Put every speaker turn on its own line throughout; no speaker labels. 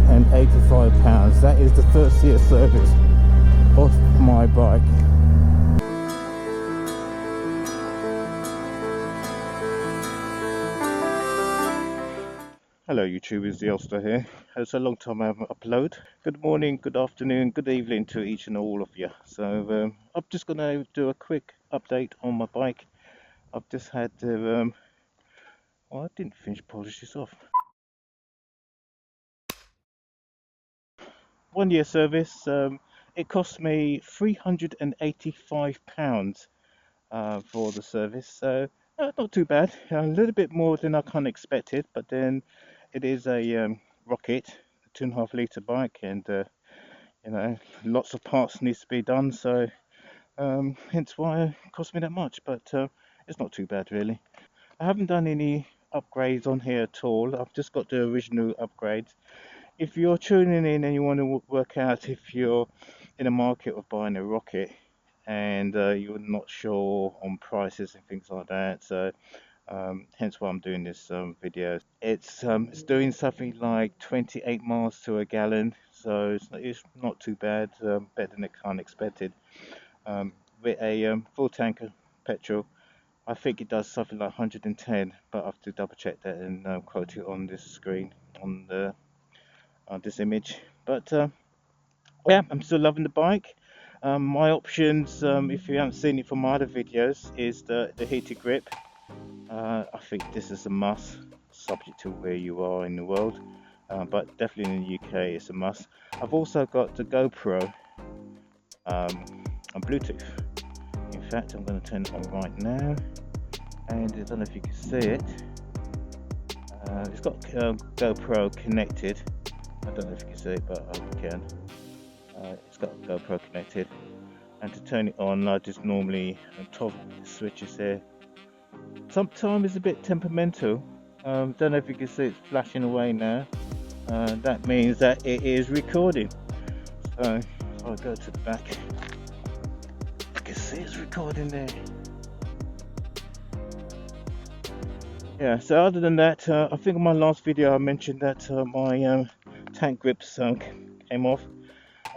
£385. That is the first year service of my bike. Hello YouTube, it's the Earlster here. It's a long time I haven't uploaded. Good morning, good afternoon, good evening to each and all of you. So I'm just going to do a quick update on my bike. I've just had to, well, I didn't finish polish this off. 1 year service. It cost me £385 for the service, so not too bad. A little bit more than I kind of expected, but then it is a rocket, a 2.5 litre bike, and you know, lots of parts needs to be done, so hence why it cost me that much. But it's not too bad really. I haven't done any upgrades on here at all. I've just got the original upgrades. If you're tuning in and you want to work out if you're in the market of buying a rocket and you're not sure on prices and things like that, so hence why I'm doing this video. It's doing something like 28 miles to a gallon, so it's not too bad, better than I kind of expected. With a full tank of petrol, I think it does something like 110, but I have to double check that and quote it on this screen on the this image. But yeah, I'm still loving the bike. My options, if you haven't seen it from my other videos, is the heated grip. I think this is a must, subject to where you are in the world, but definitely in the UK it's a must. I've also got the GoPro on Bluetooth. In fact, I'm going to turn it on right now, and I don't know if you can see it. It's got GoPro connected. I don't know if you can see it, but I can. It's got GoPro connected, and to turn it on, I just normally toggle the switches here. Sometimes it's a bit temperamental. Don't know if you can see it's flashing away now. That means that it is recording. So I'll go to the back. You can see it's recording there. Yeah, so other than that, I think in my last video I mentioned that my tank grips came off,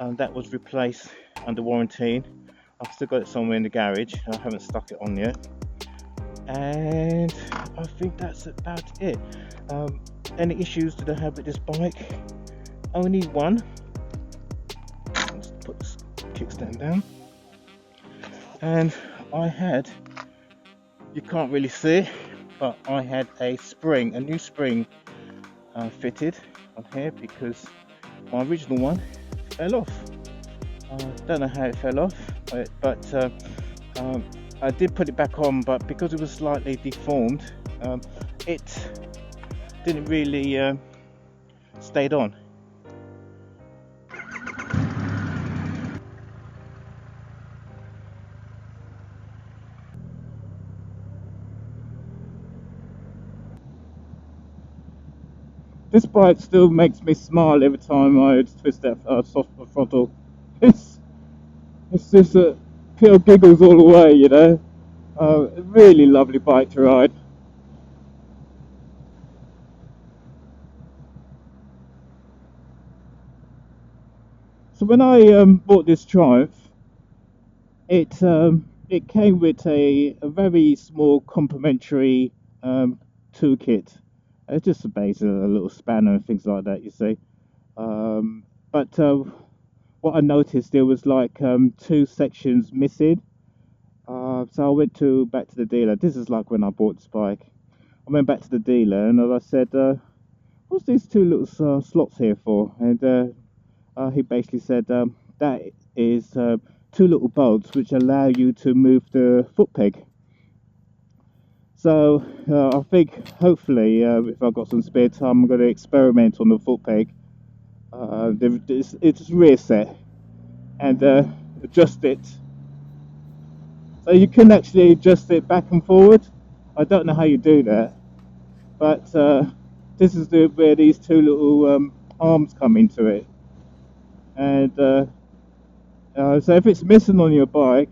and that was replaced under warranty. I've still got it somewhere in the garage. I haven't stuck it on yet, and I think that's about it. Any issues that I have with this bike? Only one. Let's put this kickstand down, and I had, you can't really see it, but I had a spring, a new spring fitted on here because my original one fell off. Don't know how it fell off, but I did put it back on, but because it was slightly deformed, it didn't really stayed on. This bike still makes me smile every time I twist that soft throttle. It's just pure giggles all the way, you know. Really lovely bike to ride. So when I bought this Triumph, it came with a very small complimentary toolkit. It's just a base, a little spanner and things like that, you see. But what I noticed, there was like 2 sections missing. So I went back to the dealer. This is like when I bought this bike. I went back to the dealer and I said, what's these 2 little slots here for? And he basically said that is 2 little bolts which allow you to move the foot peg. So I think hopefully if I've got some spare time, I'm going to experiment on the foot peg. It's rear set and adjust it. So you can actually adjust it back and forward. I don't know how you do that, but this is where these 2 little arms come into it. And so if it's missing on your bike,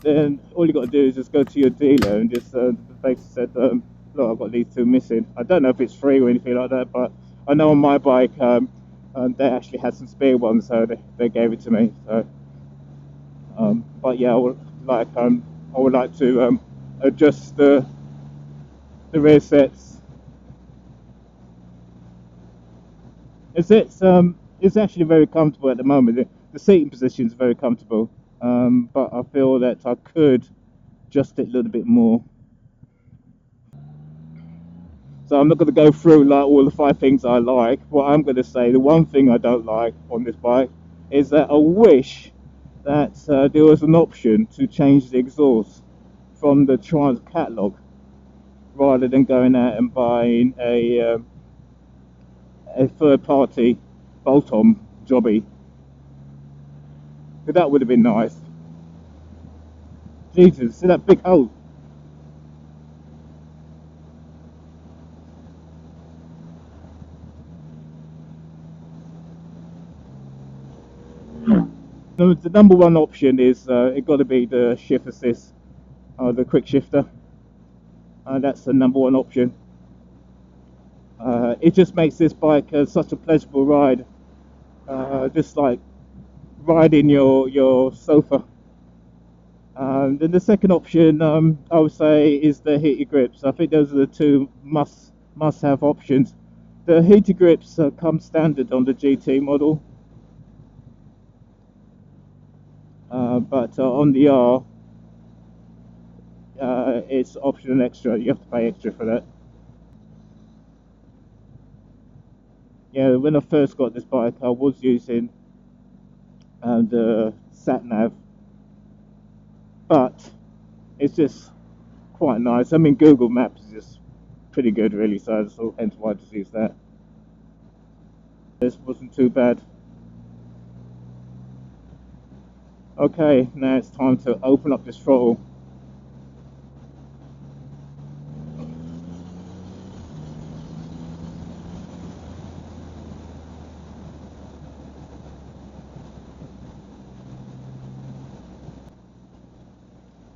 then all you got to do is just go to your dealer and just basically said, look, I've got these 2 missing. I don't know if it's free or anything like that, but I know on my bike they actually had some spare ones, so they gave it to me. So, but yeah, I would like to adjust the rear sets. It's actually very comfortable at the moment. The seating position is very comfortable, but I feel that I could adjust it a little bit more. So I'm not going to go through like all the 5 things I like. What I'm going to say, the one thing I don't like on this bike is that I wish that there was an option to change the exhaust from the Trans catalogue, rather than going out and buying a third-party bolt-on jobby. But that would have been nice. Jesus, see that big hole? The number one option is it got to be the shift assist, the quick shifter. That's the number one option. It just makes this bike such a pleasurable ride, just like riding your sofa. Then the second option, I would say, is the heated grips. I think those are the two must-have options. The heated grips come standard on the GT model, but on the R, it's optional extra. You have to pay extra for that. Yeah, when I first got this bike, I was using the sat nav, but it's just quite nice. I mean, Google Maps is just pretty good, really, so hence why I just use that. This wasn't too bad. Okay, now it's time to open up this throttle.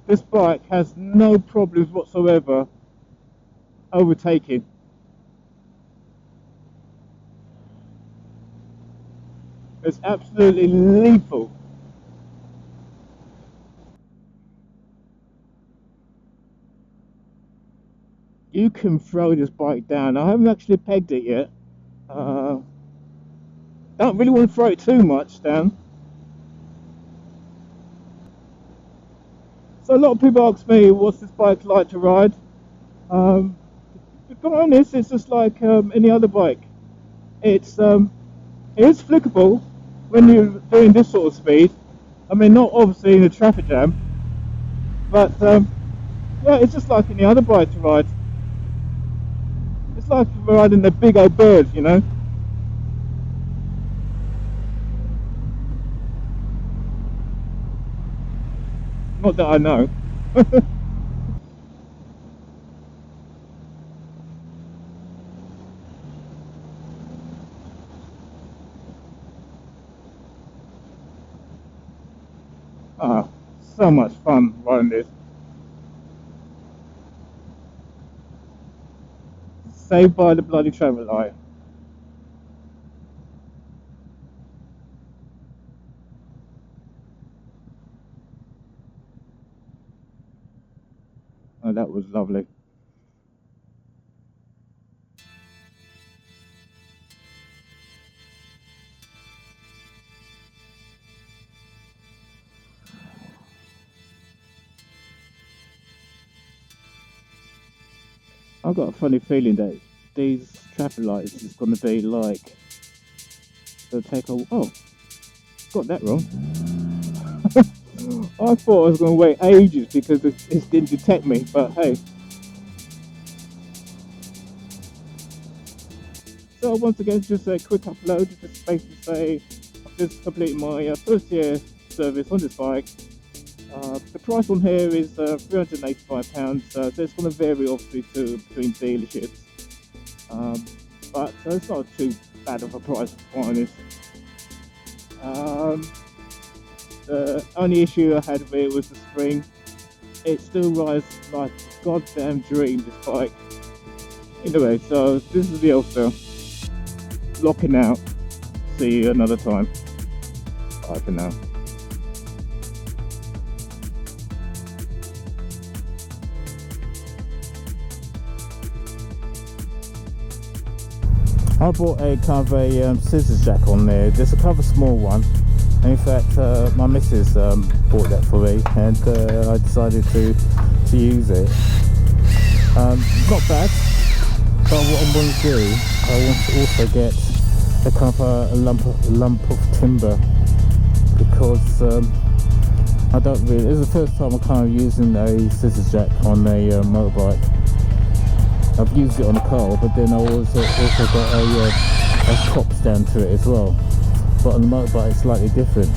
This bike has no problems whatsoever overtaking. It's absolutely lethal. You can throw this bike down. I haven't actually pegged it yet. Don't really want to throw it too much down. So a lot of people ask me, what's this bike like to ride? To be honest, it's just like any other bike. It is flickable when you're doing this sort of speed. I mean, not obviously in a traffic jam, but yeah, it's just like any other bike to ride. It's like riding a big old bird, you know. Not that I know. Ah, so much fun riding this. Saved by the bloody traffic light. Oh, that was lovely. I've got a funny feeling that these traffic lights is going to be like, they'll take a... Oh, got that wrong. I thought I was going to wait ages because it didn't detect me, but hey. So once again, just a quick upload, just basically say I've just completed my first year service on this bike. The price on here is £385, so it's going to vary obviously between dealerships, but it's not too bad of a price to be honest. The only issue I had with it was the spring. It still rides like a goddamn dream, this bike. Anyway, so this is the Earlster. locking out. See you another time. Bye for now. I bought a kind of a scissors jack on there, just a kind of a small one. And in fact, my missus bought that for me, and I decided to use it. Not bad, but what I'm going to do, I want to also get a kind of a lump of timber, because I don't really. This is the first time I'm kind of using a scissors jack on a motorbike. I've used it on a car, but then I also got a top stand to it as well. But on the motorbike it's slightly different.